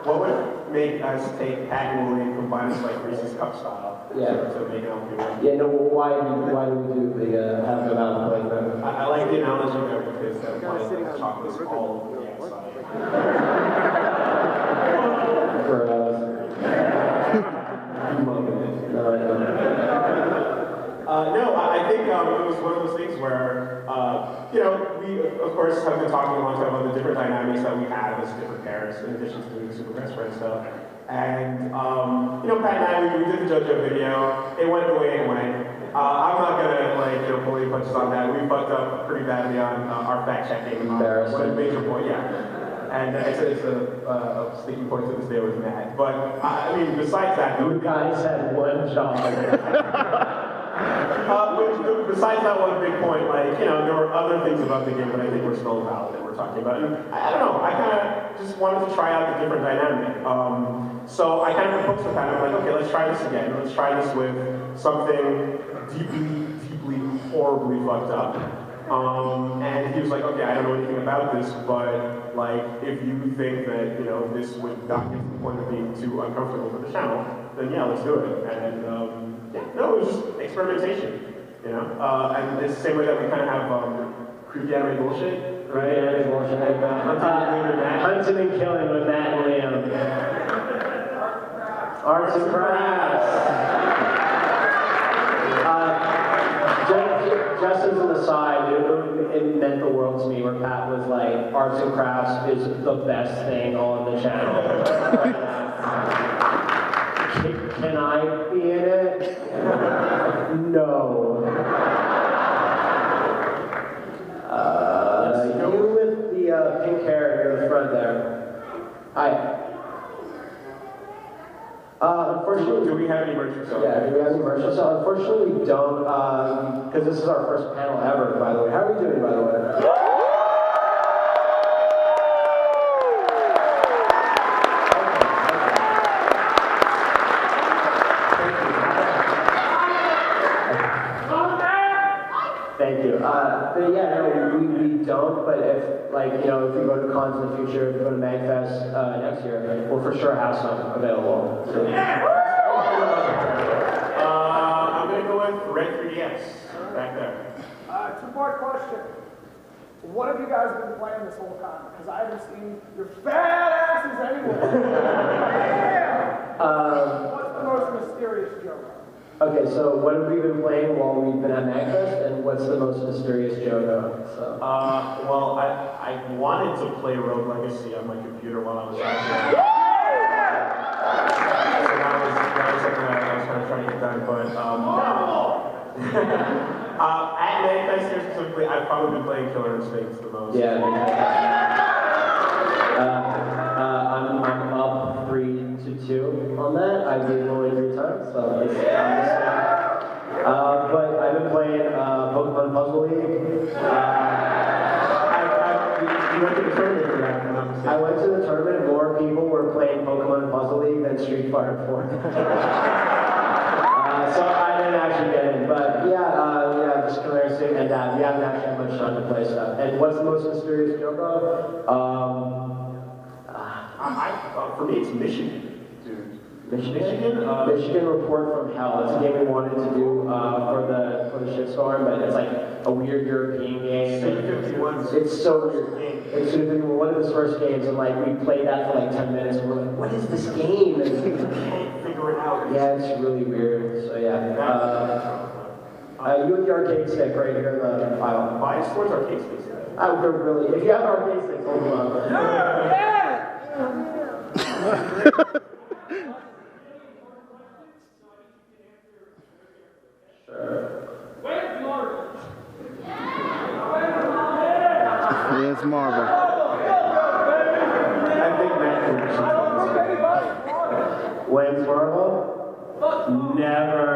What would make us take Pat and Willie and combine us like Reese's Cup style? Yeah. To make it LP? Yeah, no, why do we do the Have No Mouth like that? I like the analogy there because that like chocolate's all over the outside. Gross. You love it. No, I don't. No, I think it was one of those things where, you know, we, of course, have been talking a long time about the different dynamics that we have as different parents, in addition to doing the Super Best Friend stuff. And, you know, Pat and I, we did the JoJo video. It went the way it went. I'm not going to, like, you know, pull any punches on that. We fucked up pretty badly on our fact-checking. Embarrassing. One major point, yeah. And it's a sticking point to this day with Matt. But, I mean, besides that, though... You guys had one job. Besides that one big point, like, you know, there were other things about the game that I think were still valid that we're talking about. And I don't know, I kind of just wanted to try out the different dynamic. So I kind of proposed to Pat, I'm like, okay, let's try this again. Let's try this with something deeply, horribly fucked up. And he was like, okay, I don't know anything about this, but like, if you think that, you know, this would not get to the point of being too uncomfortable for the channel, then yeah, let's do it. And yeah, no, it was just experimentation, you know? And it's the same way that we kind of have creepy anime bullshit, right? Anime bullshit. Hunting and killing with Matt and Liam. Arts and crafts. Just as an aside, it meant the world to me where Pat was like, arts arts and crafts is the best thing on the channel right now. Can I be in it? No. You with the pink hair near the front there. Hi. Unfortunately, Do we have any merch? yeah, do we have any merch? So unfortunately we don't, because this is our first panel ever, by the way. How are we doing, by the way? Thank you. But yeah, no, we don't, but if, like, you know, if we go to cons in the future, if we go to MAGFest next year, we'll for sure have some available. So, I'm going to go with Red 3DS, back there. Two-part question. What have you guys been playing this whole time? Because I haven't seen your fat asses anywhere. What's the most mysterious joke? Okay, so what have we been playing while we've been at MAGFest, and what's the most mysterious JoJo? So. Well, I wanted to play Rogue Legacy on my computer while I was out here. So that was something that I was kind of trying to get done, but at MAGFest here specifically, I've probably been playing Killer Instincts the most. Yeah. I'm up 3-2 on that. I beat only 3 times, so it's but I've been playing Pokemon Puzzle League. You went to the tournament for that, if I'm not mistaken. I went to the tournament. More people were playing Pokemon Puzzle League than Street Fighter 4. So I didn't actually get in, but yeah, just Killer Instinct, and we haven't actually had much time to play stuff. And what's the most mysterious JoJo? For me, it's Michigan, dude. Michigan Report from Hell. It's a game we wanted to do for the shitstorm, but it's like a weird European game. It's so weird. It's one of his first games, and like we played that for like 10 minutes, and we're like, "What is this game?" And You can't figure it out. yeah, it's really weird. So yeah. You with the arcade stick right here in the aisle. Bias towards arcade sticks. They're really. If you have arcade sticks, hold them up. Where's Marvel? Yes, Marvel. I think Matt When's Marvel? Never.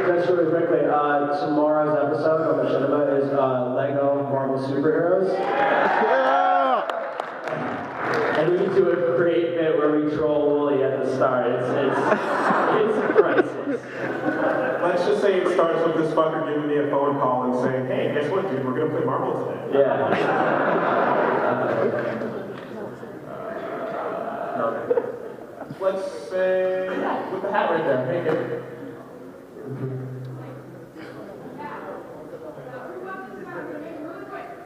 Just really quickly, tomorrow's episode on the cinema is Lego Marvel Superheroes. And we do a great bit where we troll Wooly at the start. It's priceless. Let's just say it starts with this fucker giving me a phone call and saying, "Hey, guess what, dude? We're gonna play Marvel today." Yeah. Let's say with the hat right there. Hey, good.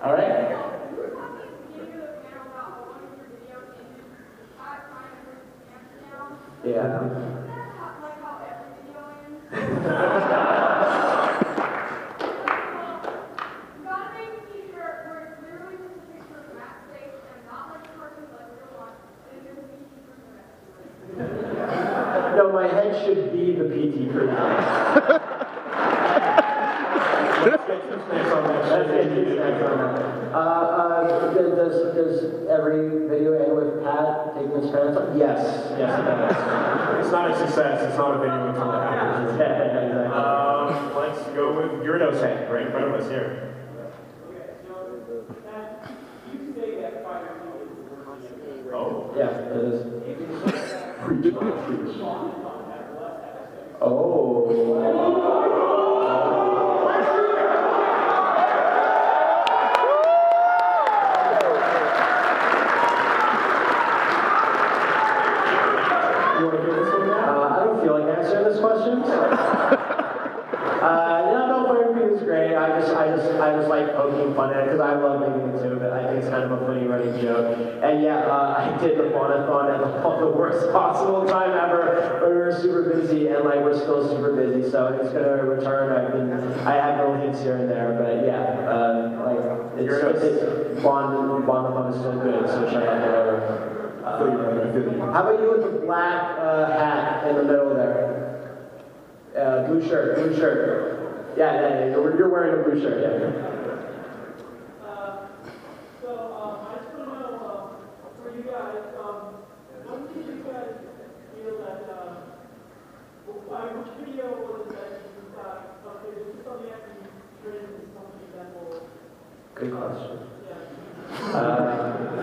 All right. Yeah. No, my head should be the PT crew. Let's get some snacks on that shit. Does every video end with Pat taking his pants off? Yes, it does. It's not a success. It's not a video until it happens. Let's go with Gyarados head right in front of us here. Oh. Yeah, it is. Oh. I don't feel like answering this question. No, Fire Queen is great. okay. I just like poking fun at it because I love making it too, but I think it's kind of a funny running joke. And yeah, I did the Bonathon at the worst possible time ever when we were super busy, and like we're still super busy, so it's gonna return. I have no hints here and there, but yeah, like it's Bonathon is still good, so check out whatever. How about you with the black hat in the middle there? Blue shirt. Yeah, you're wearing a blue shirt, yeah. I just want to know, for you guys, when did you guys feel that, which video was it that you thought, okay, this is something that can be turned into something that will... Good question. Yeah.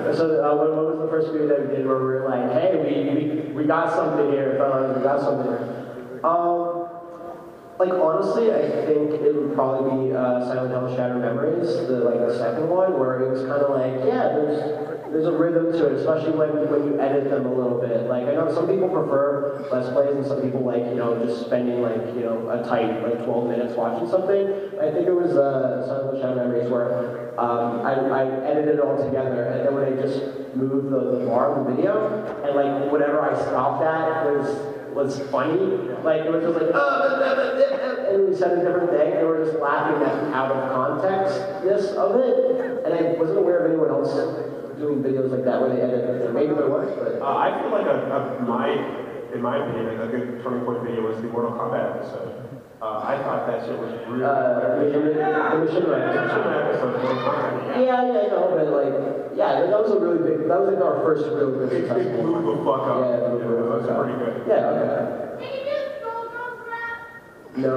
What was the first video that we did where we were like, hey, we got something here, fellas, we got something here? Like honestly, I think it would probably be Silent Hill Shattered Memories, the second one, where it was kind of like, yeah, there's a rhythm to it, especially when you edit them a little bit. Like I know some people prefer Let's Plays, and some people like just spending like a tight 12 minutes watching something. I think it was Silent Hill Shattered Memories where I edited it all together, and then when I just moved the bar of the video, and like whatever I stopped at was funny. Like it was just like and we said a different thing, and we were just laughing at the out of contextness of it. And I wasn't aware of anyone else doing videos like that where they edit it. Maybe there was, but I feel like in my opinion, a good turning point video was the Mortal Kombat episode. I thought that shit was really the Mission episode of Mortal Kombat. Yeah, no, but like, yeah, that was a really big. That was like our first real good It successful blew the fuck up. Yeah, It was pretty good. Yeah, okay. Can you do Skullgirls rap? No.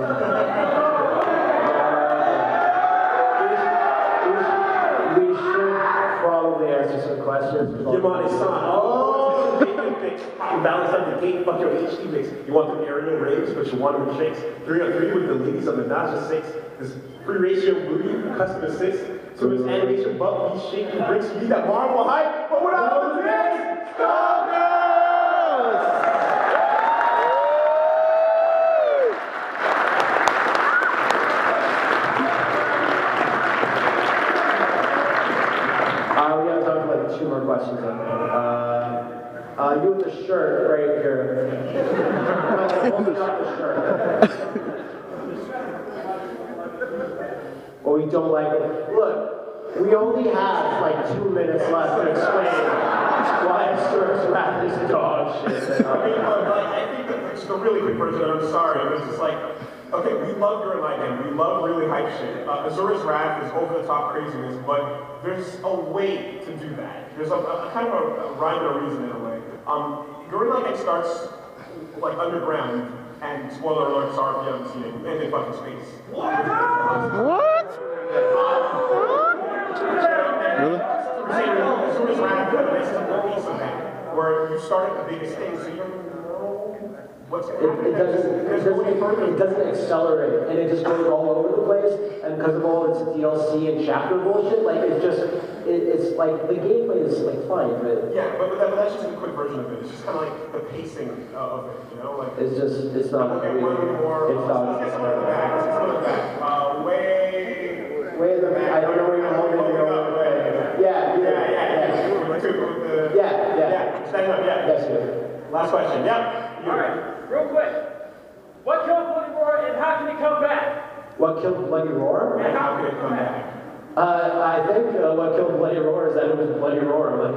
We should probably answer some questions. Yamani-san. Oh, the bacon fix. You balance out the cake, fuck your HD mix. You want the aerial raves, but you want them shakes. 3-on-3 with the ladies on the Naja 6. This free ratio booty, custom assist. So it's animation, butt, beat, shaking bricks. You need that marble hype, but without the dance, Skullgirls! We have time for like 2 more questions. You with the shirt right here. No, holding up the shirt. Well, we don't like it. Look, we only have like 2 minutes left to explain why Stuart's rap is dog shit. I think that it's a really quick version, and I'm sorry, but it's just like, okay, we love Gurren Lagann, we love really hype shit. Azura's rap is over-the-top craziness, but there's a way to do that. There's a kind of a rhyme and a reason in a way. Gurren Lagann starts like underground, and spoiler alert, sorry if you haven't seen it, and in fucking space. What? Azura's rap is a piece of that, where you start at the biggest thing, so you don't even know what's It happening. doesn't accelerate, and it just goes all over the place. And because of all its DLC and chapter bullshit, like it's like the gameplay is like fine, but yeah, but that's just a quick version of it. It's just kind of like the pacing of it, you know, like it's not. Okay, one more. It's not. Let's get some of the back. Let's get some of the back. Way in the back. I don't know where you're holding it. Yeah. Stand up. Yeah. Yes, sir. Last question. Yep. All right, real quick. What killed Bloody Roar and how can it come back? What killed Bloody Roar? And how can it come back? I think what killed Bloody Roar is that it was Bloody Roar. Like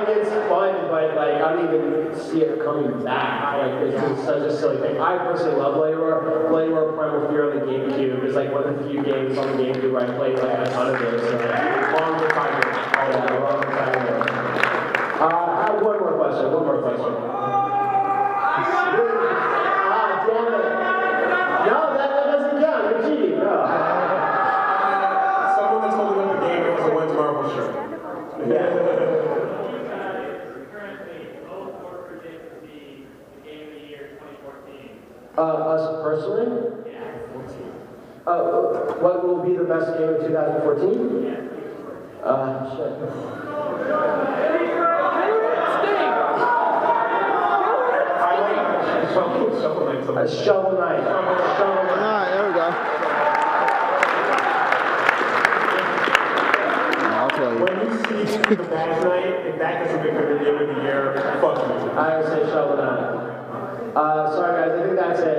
it's fun, but like I don't even see it coming back. Like it's just such a silly thing. I personally love Bloody Roar. Bloody Roar Primal Fear on the GameCube is like one of the few games on the GameCube where I played like a ton of it. So long time ago. I have one more question. Damn it. No, that doesn't count. You're cheating. No. Someone that's holding up the game has a When's Marvel shirt. Yeah. Currently, both were predicted to be the game of the year 2014. Us personally? Yeah. What will be the best game of 2014? Yeah. Shit. Shovel Knight. Shovel Knight. All right, there we go. when you see the badge night, if that doesn't become your game of the year, fuck you. I would say Shovel Knight. Sorry guys, I think that's it.